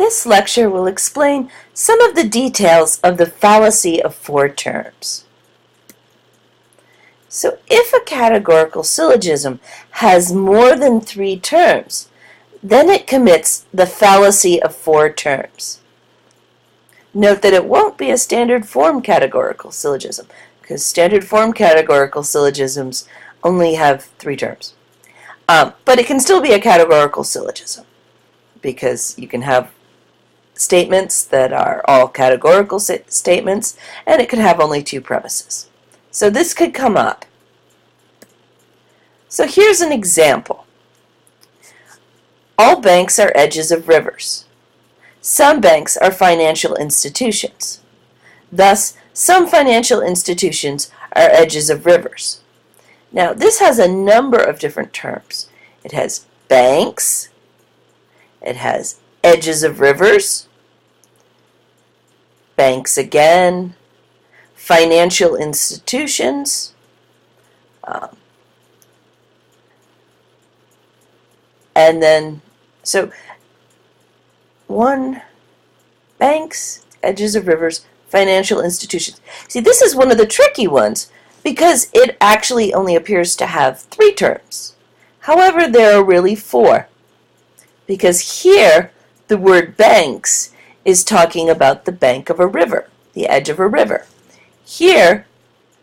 This lecture will explain some of the details of the fallacy of four terms. So if a categorical syllogism has more than three terms, then it commits the fallacy of four terms. Note that it won't be a standard form categorical syllogism, because standard form categorical syllogisms only have three terms. But it can still be a categorical syllogism, because you can have statements that are all categorical statements, and it could have only two premises. So this could come up. So here's an example. All banks are edges of rivers. Some banks are financial institutions. Thus, some financial institutions are edges of rivers. Now, this has a number of different terms. It has banks, it has edges of rivers, banks again, financial institutions, and then, so one, banks, edges of rivers, financial institutions. See, this is one of the tricky ones because it actually only appears to have three terms. However, there are really four, because here the word banks is talking about the bank of a river, the edge of a river. Here,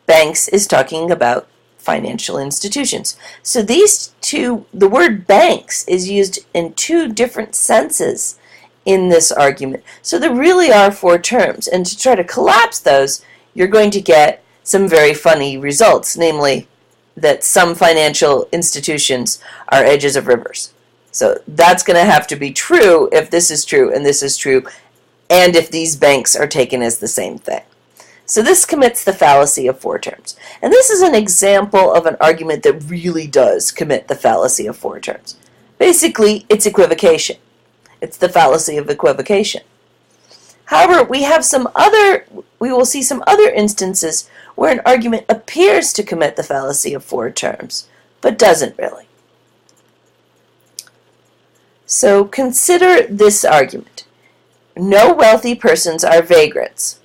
banks is talking about financial institutions. So these two, the word banks is used in two different senses in this argument. So there really are four terms, and to try to collapse those, you're going to get some very funny results, namely that some financial institutions are edges of rivers. So that's going to have to be true if this is true and this is true, and if these banks are taken as the same thing. So this commits the fallacy of four terms. And this is an example of an argument that really does commit the fallacy of four terms. Basically, it's equivocation. It's the fallacy of equivocation. However, we will see some other instances where an argument appears to commit the fallacy of four terms, but doesn't really. So consider this argument. No wealthy persons are vagrants,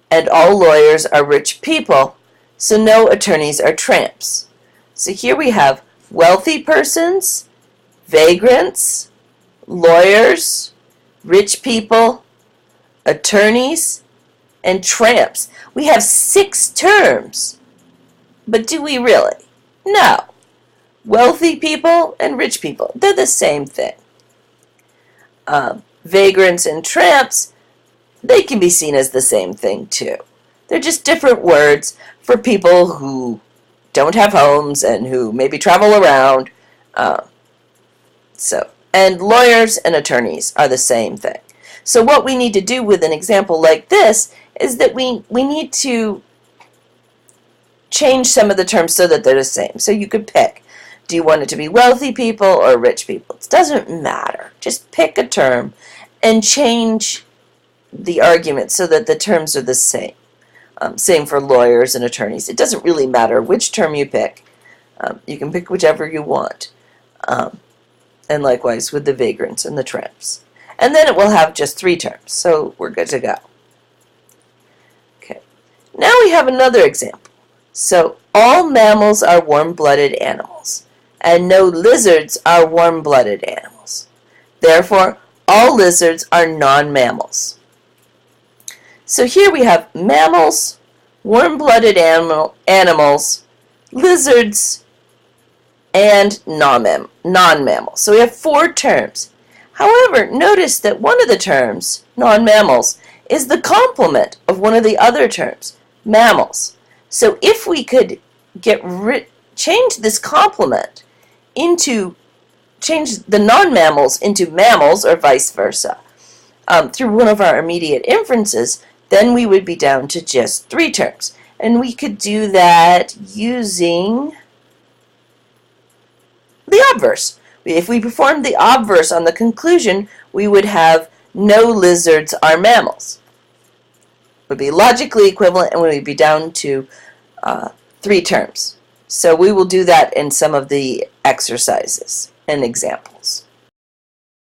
and all lawyers are rich people, so no attorneys are tramps. So here we have wealthy persons, vagrants, lawyers, rich people, attorneys, and tramps. We have 6 terms, but do we really? No. Wealthy people and rich people, they're the same thing. Vagrants and tramps, they can be seen as the same thing too. They're just different words for people who don't have homes and who maybe travel around. And lawyers and attorneys are the same thing. So what we need to do with an example like this is that we need to change some of the terms so that they're the same. So you could pick. Do you want it to be wealthy people or rich people? It doesn't matter. Just pick a term and change the argument so that the terms are the same. Same for lawyers and attorneys. It doesn't really matter which term you pick. You can pick whichever you want. And likewise with the vagrants and the tramps. And then it will have just 3 terms. So we're good to go. Okay. Now we have another example. So all mammals are warm-blooded animals, and no lizards are warm-blooded animals. Therefore, all lizards are non-mammals. So here we have mammals, warm-blooded animals, lizards, and non-mammals. So we have 4 terms. However, notice that one of the terms, non-mammals, is the complement of one of the other terms, mammals. So if we could change this complement change the non-mammals into mammals or vice versa through one of our immediate inferences, then we would be down to just 3 terms. And we could do that using the obverse. If we performed the obverse on the conclusion, we would have no lizards are mammals. It would be logically equivalent, and we would be down to 3 terms. So we will do that in some of the exercises and examples.